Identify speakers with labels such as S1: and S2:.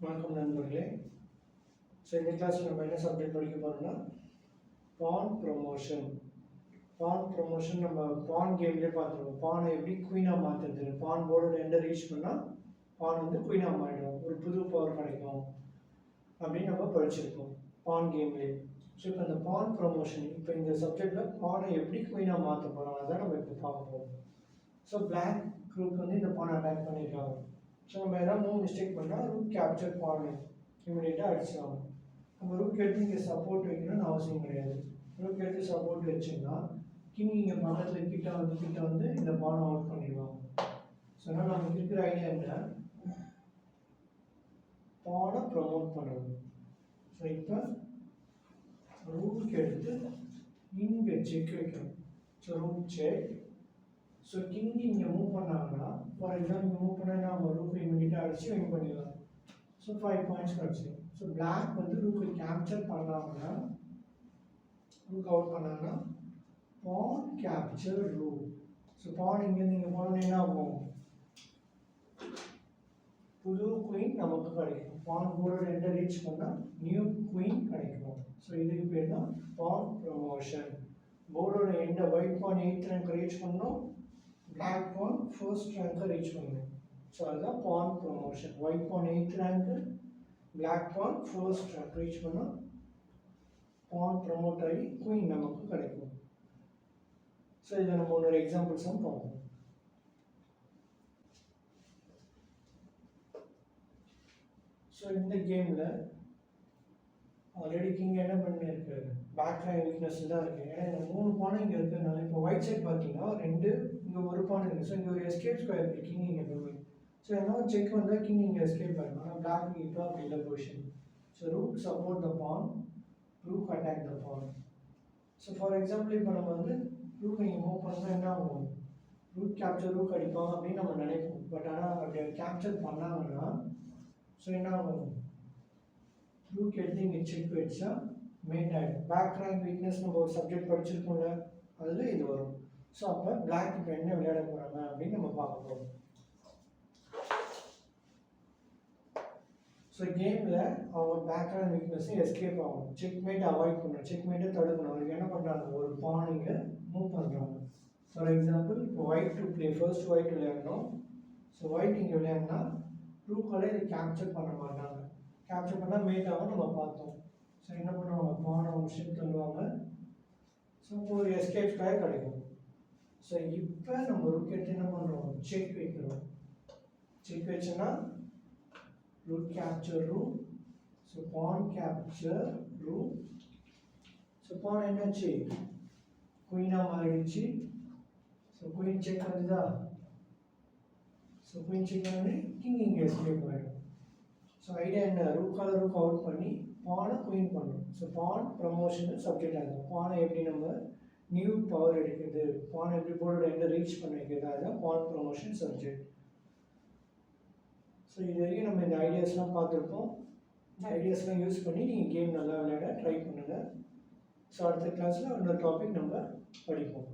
S1: வணக்கம் நண்பர்களே. ஸோ இந்த கிளாஸ் நம்ம என்ன சப்ஜெக்ட் படிக்க போகிறோம்னா பான் ப்ரொமோஷன். நம்ம பான் கேம்லேயே பார்த்துருவோம். பானை எப்படி குயினாக மாற்றுறது, பான் போர்டோட எண்டை ரீச் பண்ணால் பான் வந்து குயினாக மாறிடும், ஒரு புது பவர் கிடைக்கும் அப்படின்னு நம்ம படிச்சிருக்கோம் பான் கேம்லேயே. ஸோ இப்போ இந்த பான் ப்ரொமோஷன், இப்போ இந்த சப்ஜெக்டில் பானை எப்படி குயினாக மாற்ற போகிறோம் அதான் நம்ம இப்போ பார்க்க போகிறோம். ஸோ பிளாக் குரூப் வந்து இந்த பானை அட்டாக் பண்ணியிருக்காங்க. ஸோ நம்ம எதாவது மூணு மிஸ்டேக் பண்ணால் ரூட் கேப்சர் பானை இமீடியட்டாக அடிச்சிடுவாங்க. நம்ம ரூட் எடுத்து இங்கே சப்போர்ட் வைக்கணும்னு அவசியம் கிடையாது. ரூட் எடுத்து சப்போர்ட் வச்சுன்னா கிங் இங்கே பக்கத்தில் கிட்ட வந்து இந்த பானை அவுட் பண்ணிடுவாங்க. ஸோ அதனால் நமக்கு இருக்கிற ஐடியா என்ன, பானை ப்ரமோட் பண்ணுறது. ஸோ இப்போ ரூட் எடுத்து இங்கே செக் வைக்கணும். ஸோ ரூட் செக். ஸோ கிங் இங்கே மூவ் பண்ணாங்கன்னா, ஃபார் எக்ஸாம்பிள் இங்கே மூவ் பண்ணால் நம்ம ரூக்கை இமீடியட்டாக அடித்து வின் பண்ணிடலாம். ஸோ 5 பாயிண்ட்ஸ் கிடச்சிடும். ஸோ பிளாக் வந்து ரூக்கை கேப்சர் பண்ணாங்கன்னா, ரூக் அவுட் பண்ணாங்கன்னா pawn capture rook. So pawn இங்கேருந்து இங்கே போனோன்னு என்ன ஆகும், புது குயின் நமக்கு கிடைக்கும். பான் போர்டோட எண்டை ரீச் பண்ணால் நியூ குயின் கிடைக்கும். ஸோ இதுக்கு பேர் தான் பான் ப்ரொமோஷன். போர்டோட எண்டை white pawn 8th rank reach பண்ணோம், black pawn first rank reach பண்ணணும். ஸோ அதுதான் pawn promotion. White pawn 8th rank, black pawn first rank reach பண்ணால் பான் ப்ரொமோட் ஆகி குயின் நமக்கு கிடைக்கும். ஸோ இதில் நம்ம ஒரு எக்ஸாம்பிள்ஸும் பார்ப்போம். ஸோ இந்த கேமில் ஆல்ரெடி கிங் என்ன பண்ணியிருக்காரு, பேக் லைன் வீக்னஸ் தான் இருக்குது. ஏன்னா இந்த 3 பானை இங்கே இருக்கிறதுனால இப்போ ஒயிட் சைட் பார்த்தீங்கன்னா 2 இங்கே ஒரு பானை இருக்குது. ஸோ இங்கே ஒரு எஸ்கேப் ஸ்கொயர் இருக்குது, கிங் இங்கே போய். ஸோ என்ன செக் வந்தால் கிங் இங்கே எஸ்கேப் ஆகிடும். ஆனால் பிளாக் இப்போ அப்படி இல்லை position. So rook support the pawn, rook attack the pawn. So for example இப்போ நம்ம வந்து ரூக் இங்கே மூவ் பண்ணால் என்ன ஆகும், ரூக் கேப்சர் ரூக் அடிப்பாங்க அப்படின்னு நம்ம நினைப்போம். பட் ஆனால் அப்படி கேப்சர் பண்ணாங்கன்னா ஸோ என்ன ஆகும், ரூக் எடுத்து இங்கே செக் வச்சா மெயின் ஆகிடும். பேக் ரேங்க் வீக்னஸ் நம்ம ஒரு சப்ஜெக்ட் படிச்சிருக்கோம்ல, அதில் இது வரும். ஸோ அப்போ பிளாக் இப்போ என்ன விளையாட போகிறாங்க அப்படின்னு நம்ம பார்க்க போகிறோம். ஸோ கேமில் அவங்க பேக் ரேங்க் வீக்னஸை எஸ்கேப் ஆகும், செக் மேட்டை அவாய்ட் பண்ணணும், செக் மேட்டை தடுக்கணும். அதுக்கு என்ன பண்ணுறாங்க, ஒரு பான் இங்கே மூவ் பண்ணுறாங்க. ஃபார் எக்ஸாம்பிள் இப்போ white to play, first white விளையாடணும். ஸோ ஒயிட் இங்கே விளையாடினா ரூக்காலே இதை கேப்சர் பண்ண மாட்டாங்க. கேப்சர் பண்ணால் மேட்டாகவும் நம்ம பார்த்தோம். ஸோ என்ன பண்ணுவாங்க, பானை ஒரு ஷிஃப்ட் தள்ளுவாங்க. ஸோ ஒரு எஸ்கேப் ஸ்கொயர் கிடைக்கும். ஸோ இப்போ நம்ம ரூக் எடுத்து என்ன பண்ணுறோம், செக் வைக்கிறோம். செக் வச்சோன்னா root capture rook. So pawn capture rook. So pawn என்னாச்சு, குயினாக மாறிடுச்சு. ஸோ குயின் செக் வந்துதா. ஸோ குயின் செக் பண்ணி கிங் இங்கே எஸ்கேப் ஆகிடும். ஸோ ஐடியா என்ன, ரூக்கால ரூக் அவுட் பண்ணி பானை குயின் பண்ணணும். ஸோ பான் ப்ரமோஷன் சப்ஜெக்ட் ஆகும். பானை எப்படி நம்ம நியூ பவர் எடுக்கிறது, பானை எப்படி போர்டோட எண்டை ரீச் பண்ண வைக்கிறது, அதுதான் பான் ப்ரமோஷன் சப்ஜெக்ட். ஸோ இது வரைக்கும் நம்ம இந்த ஐடியாஸ்லாம் பார்த்துருப்போம். இந்த ஐடியாஸ்லாம் யூஸ் பண்ணி நீங்கள் கேம் நல்லா விளையாட ட்ரை பண்ணுங்கள். ஸோ அடுத்த கிளாஸில் இன்னொரு டாபிக் நம்ம படிப்போம்.